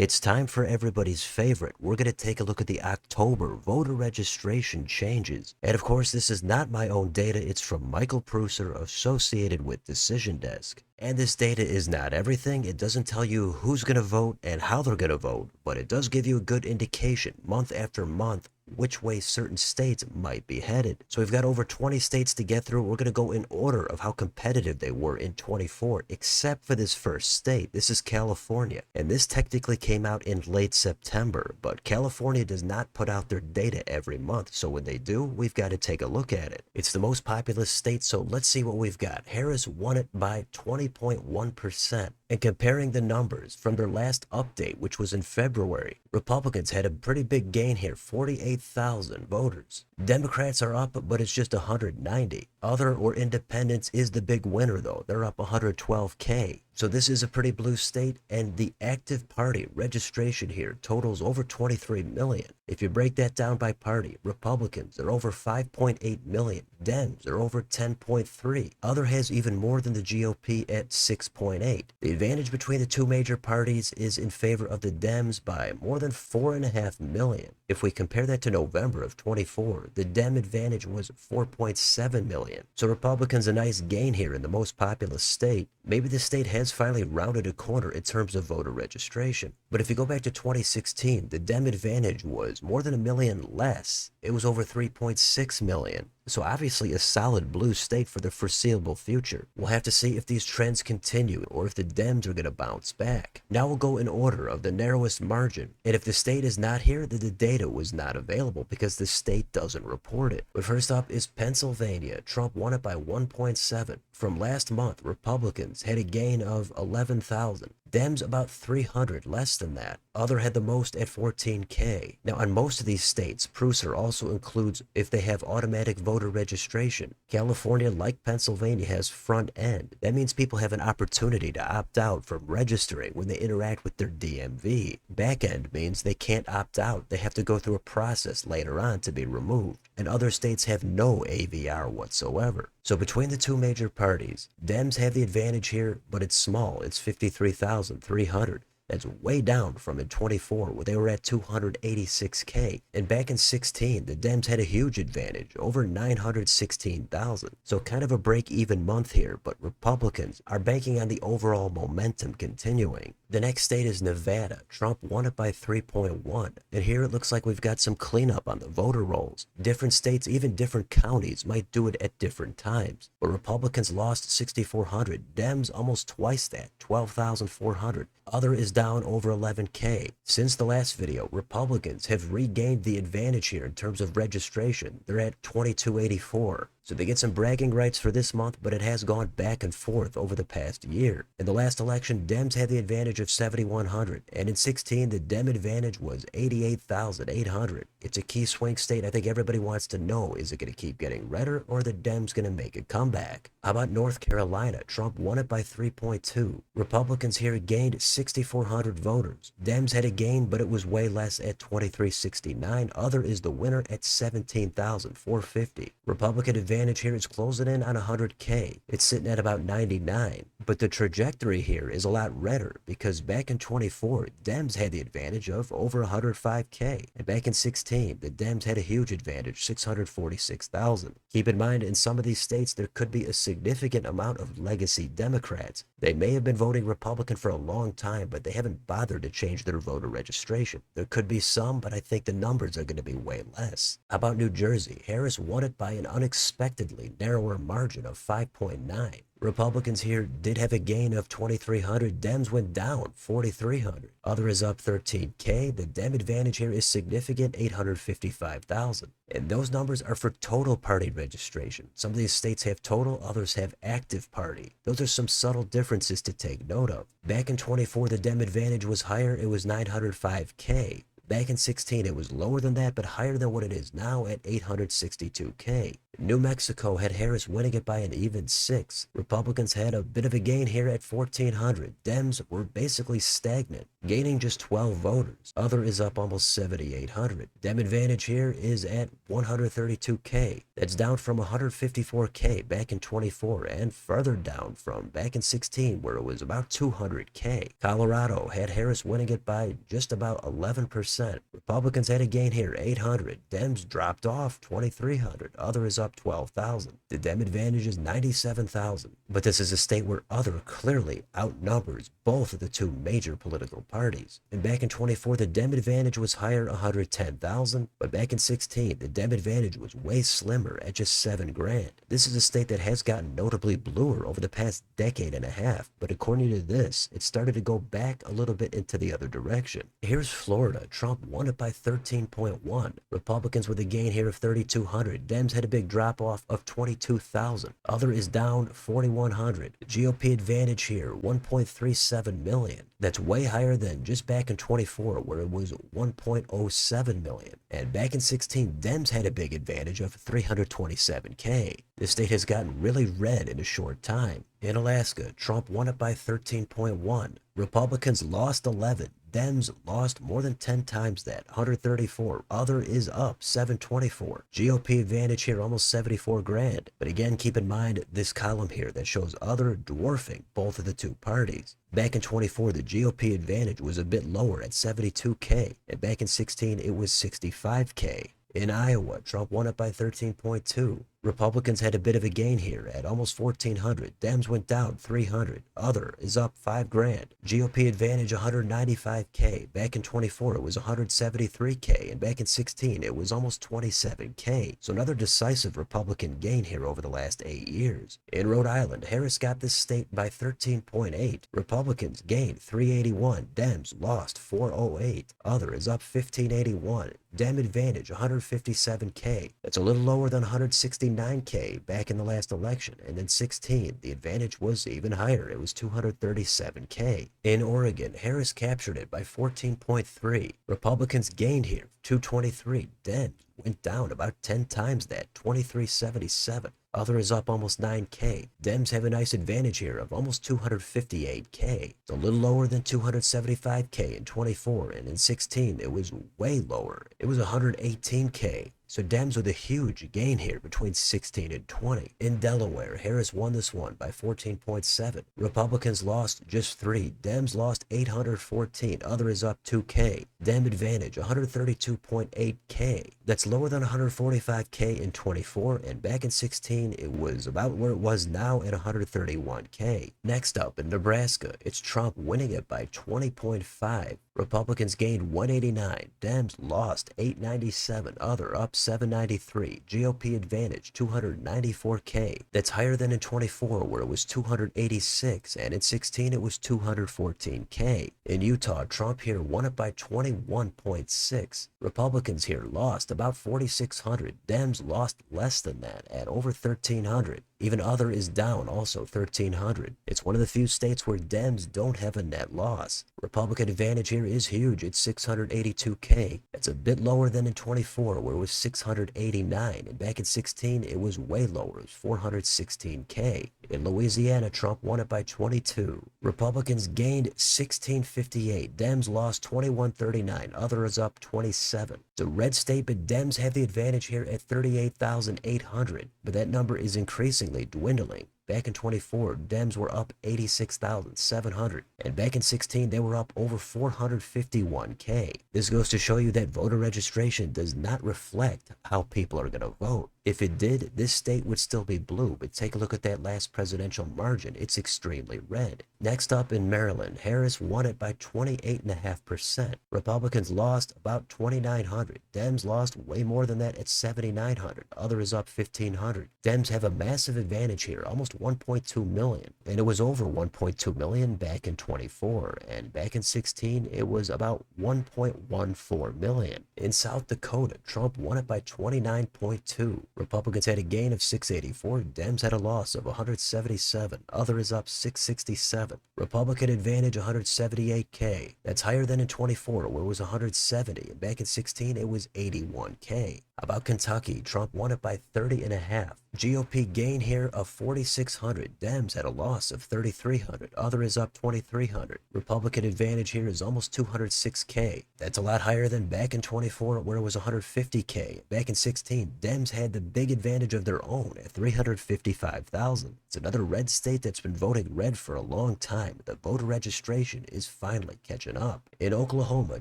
It's time for everybody's favorite. We're going to take a look at the October voter registration changes. And of course, this is not my own data. It's from Michael Prusser, associated with Decision Desk. And this data is not everything. It doesn't tell you who's going to vote and how they're going to vote, but it does give you a good indication month after month which way certain states might be headed. So we've got over 20 states to get through. We're going to go in order of how competitive they were in 24, except for this first state. This is California, and this technically came out in late September, but California does not put out their data every month, so when they do, we've got to take a look at it. It's the most populous state, so let's see what we've got. Harris won it by 20.1%. And comparing the numbers from their last update, which was in February, Republicans had a pretty big gain here, 48,000 voters. Democrats are up, but it's just 190. Other or independents is the big winner, though. They're up 112K. So this is a pretty blue state, and the active party registration here totals over 23 million. If you break that down by party, Republicans are over 5.8 million. Dems are over 10.3. Other has even more than the GOP at 6.8. The advantage between the two major parties is in favor of the Dems by more than 4.5 million. If we compare that to November of 24, the Dem advantage was 4.7 million. So Republicans a nice gain here in the most populous state. Maybe the state has finally rounded a corner in terms of voter registration. But if you go back to 2016, the Dem advantage was more than a million less. It was over 3.6 million. So obviously a solid blue state for the foreseeable future. We'll have to see if these trends continue or if the Dems are going to bounce back. Now we'll go in order of the narrowest margin. And if the state is not here, then the data was not available because the state doesn't report it. But first up is Pennsylvania. Trump won it by 1.7. From last month, Republicans had a gain of 11,000. Dems about 300 less than that. Other had the most at 14K. Now on most of these states, Prusser also includes if they have automatic voter registration. California, like Pennsylvania, has front end. That means people have an opportunity to opt out from registering when they interact with their DMV. Back end means they can't opt out. They have to go through a process later on to be removed. And other states have no AVR whatsoever. So between the two major parties, Dems have the advantage here, but it's small. It's 53,300. That's way down from in 24, where they were at 286K. And back in 16, the Dems had a huge advantage, over 916,000. So kind of a break-even month here, but Republicans are banking on the overall momentum continuing. The next state is Nevada. Trump won it by 3.1. And here it looks like we've got some cleanup on the voter rolls. Different states, even different counties, might do it at different times. But Republicans lost 6,400. Dems almost twice that, 12,400. Other is down over 11K. Since the last video, Republicans have regained the advantage here in terms of registration. They're at 2284. So they get some bragging rights for this month, but it has gone back and forth over the past year. In the last election, Dems had the advantage of 7,100, and in 16, the Dem advantage was 88,800. It's a key swing state. I think everybody wants to know, is it going to keep getting redder, or are the Dems going to make a comeback? How about North Carolina? Trump won it by 3.2. Republicans here gained 6,400 voters. Dems had a gain, but it was way less at 2,369. Other is the winner at 17,450. Republican advantage here is closing in on 100K. It's sitting at about 99. But the trajectory here is a lot redder because back in 24, Dems had the advantage of over 105K. And back in 16, the Dems had a huge advantage, 646,000. Keep in mind, in some of these states, there could be a significant amount of legacy Democrats. They may have been voting Republican for a long time, but they haven't bothered to change their voter registration. There could be some, but I think the numbers are going to be way less. How about New Jersey? Harris won it by an unexpectedly narrower margin of 5.9. Republicans here did have a gain of 2,300. Dems went down 4,300. Other is up 13K. The Dem advantage here is significant, 855,000. And those numbers are for total party registration. Some of these states have total, others have active party. Those are some subtle differences to take note of. Back in 24, the Dem advantage was higher. It was 905K. Back in 16, it was lower than that, but higher than what it is now at 862K. New Mexico had Harris winning it by an even 6. Republicans had a bit of a gain here at 1,400. Dems were basically stagnant, gaining just 12 voters. Other is up almost 7,800. Dem advantage here is at 132K. That's down from 154K back in 24 and further down from back in 16 where it was about 200K. Colorado had Harris winning it by just about 11%. Republicans had a gain here 800. Dems dropped off 2,300. Other is up 12,000. The Dem advantage is 97,000. But this is a state where other clearly outnumbers both of the two major political parties. And back in 24, the Dem advantage was higher 110,000. But back in 16, the Dem advantage was way slimmer at just 7 grand. This is a state that has gotten notably bluer over the past decade and a half. But according to this, it started to go back a little bit into the other direction. Here's Florida. Trump won it by 13.1. Republicans with a gain here of 3,200. Dems had a big drop off of 22,000. Other is down 4,100. The GOP advantage here 1.37 million. That's way higher than just back in 24 where it was 1.07 million. And back in 16, Dems had a big advantage of 327K. The state has gotten really red in a short time. In Alaska, Trump won it by 13.1. Republicans lost 11. Dems lost more than 10 times that, 134. Other is up 724. GOP advantage here almost 74 grand. But again, keep in mind this column here that shows other dwarfing both of the two parties. Back in 24, the GOP advantage was a bit lower at 72K, and back in 16, it was 65K. In Iowa, Trump won it by 13.2. Republicans had a bit of a gain here at almost 1,400. Dems went down 300. Other is up 5 grand. GOP advantage 195K. Back in 24, it was 173K. And back in 16, it was almost 27K. So another decisive Republican gain here over the last 8 years. In Rhode Island, Harris got this state by 13.8. Republicans gained 381. Dems lost 408. Other is up 1581. Dem advantage 157K. That's a little lower than 169K back in the last election. And in 16, the advantage was even higher. It was 237K. In Oregon, Harris captured it by 14.3. Republicans gained here 223. Dems went down about 10 times that, 2377. Other is up almost 9K. Dems have a nice advantage here of almost 258K. It's a little lower than 275K in 24, and in 16 it was way lower. It was 118K. So Dems with a huge gain here between 16 and 20. In Delaware, Harris won this one by 14.7. Republicans lost just 3. Dems lost 814. Other is up 2K. Dem advantage 132.8K. That's lower than 145K in 24, and back in 16 it was about where it was now at 131K. Next up in Nebraska, it's Trump winning it by 20.5. Republicans gained 189. Dems lost 897. Other up 793. GOP advantage 294K. That's higher than in 24 where it was 286, and in 16 it was 214K. In Utah, Trump here won it by 21.6. Republicans here lost about 4,600. Dems lost less than that at over 1,300. Even other is down also 1,300. It's one of the few states where Dems don't have a net loss. Republican advantage here is huge. It's 682K. That's a bit lower than in 24 where it was 689. And back in 16 it was way lower. It was 416K. In Louisiana, Trump won it by 22. Republicans gained 1658. Dems lost 2139. Other is up 27. It's a red state, but Dems have the advantage here at 38,800. But that number is increasingly dwindling. Back in 24, Dems were up 86,700. And back in 16, they were up over 451K. This goes to show you that voter registration does not reflect how people are going to vote. If it did, this state would still be blue, but take a look at that last presidential margin. It's extremely red. Next up in Maryland, Harris won it by 28.5%. Republicans lost about 2,900. Dems lost way more than that at 7,900. Other is up 1,500. Dems have a massive advantage here, almost 1.2 million. And it was over 1.2 million back in 24. And back in 16, it was about 1.14 million. In South Dakota, Trump won it by 29.2. Republicans had a gain of 684. Dems had a loss of 177. Other is up 667. Republican advantage 178K. That's higher than in 24 where it was 170. And back in 16 it was 81K. About Kentucky, Trump won it by 30.5. GOP gain here of 4,600. Dems had a loss of 3,300. Other is up 2,300. Republican advantage here is almost 206K. That's a lot higher than back in 24 where it was 150K. Back in 16, Dems had the big advantage of their own at 355,000. It's another red state that's been voting red for a long time. The voter registration is finally catching up. In Oklahoma,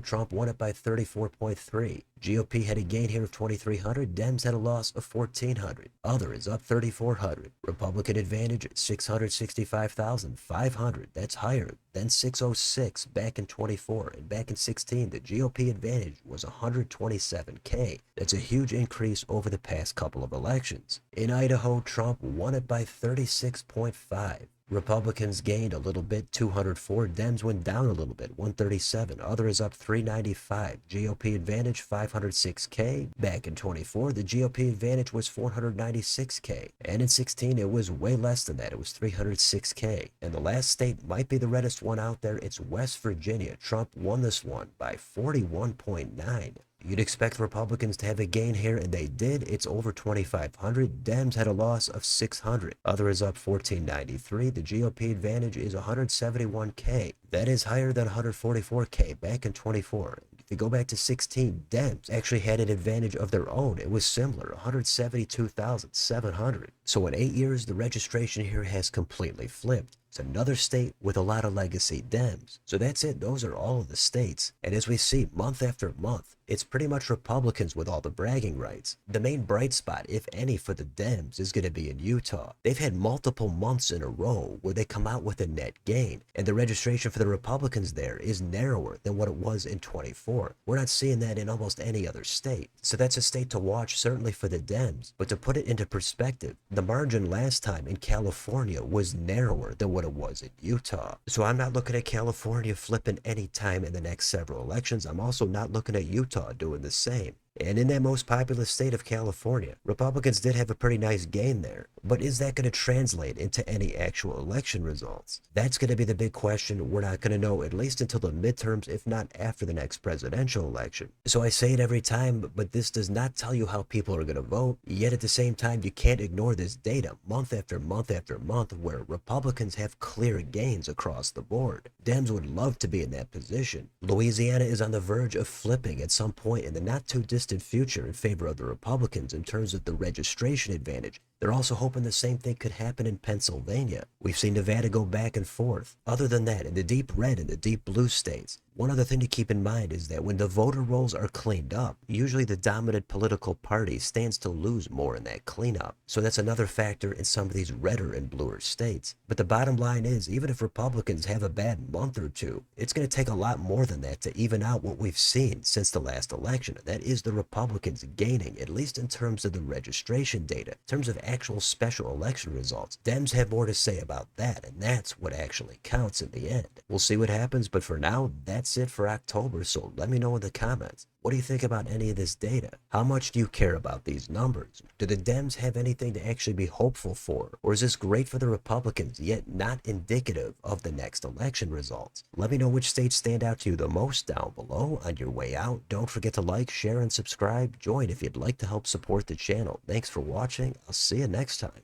Trump won it by 34.3. GOP had a gain here of 2,300. Dems had a loss of 1,400. Other is up 3,400. Republican advantage at 665,500. That's higher than 606 back in 24. And back in 16, the GOP advantage was 127K. That's a huge increase over the past couple of elections. In Idaho, Trump won it by 36.5. Republicans gained a little bit, 204. Dems went down a little bit, 137. Other is up 395. GOP advantage 506K. Back in 24, the GOP advantage was 496K. And in 16, it was way less than that. It was 306K. And the last state might be the reddest one out there. It's West Virginia. Trump won this one by 41.9. You'd expect Republicans to have a gain here, and they did. It's over 2,500. Dems had a loss of 600. Other is up 1,493. The GOP advantage is 171K. That is higher than 144K back in 24. If you go back to 16, Dems actually had an advantage of their own. It was similar, 172,700. So in 8 years, the registration here has completely flipped. It's another state with a lot of legacy Dems. So that's it. Those are all of the states. And as we see month after month, it's pretty much Republicans with all the bragging rights. The main bright spot, if any, for the Dems is going to be in Utah. They've had multiple months in a row where they come out with a net gain. And the registration for the Republicans there is narrower than what it was in 24. We're not seeing that in almost any other state. So that's a state to watch, certainly for the Dems. But to put it into perspective, the margin last time in California was narrower than what it was in Utah. So I'm not looking at California flipping any time in the next several elections. I'm also not looking at Utah doing the same. And in that most populous state of California, Republicans did have a pretty nice gain there. But is that going to translate into any actual election results? That's going to be the big question. We're not going to know at least until the midterms, if not after the next presidential election. So I say it every time, but this does not tell you how people are going to vote. Yet at the same time, you can't ignore this data month after month after month where Republicans have clear gains across the board. Dems would love to be in that position. Louisiana is on the verge of flipping at some point in the not too distant future in favor of the Republicans in terms of the registration advantage. They're also hoping the same thing could happen in Pennsylvania. We've seen Nevada go back and forth. Other than that, in the deep red and the deep blue states, one other thing to keep in mind is that when the voter rolls are cleaned up, usually the dominant political party stands to lose more in that cleanup. So that's another factor in some of these redder and bluer states. But the bottom line is, even if Republicans have a bad month or two, it's going to take a lot more than that to even out what we've seen since the last election. And that is the Republicans gaining, at least in terms of the registration data, in terms of actual special election results. Dems have more to say about that, and that's what actually counts in the end. We'll see what happens, but for now, that's it for October, so let me know in the comments. What do you think about any of this data? How much do you care about these numbers? Do the Dems have anything to actually be hopeful for? Or is this great for the Republicans, yet not indicative of the next election results? Let me know which states stand out to you the most down below. On your way out, don't forget to like, share, and subscribe. Join if you'd like to help support the channel. Thanks for watching. I'll see you next time.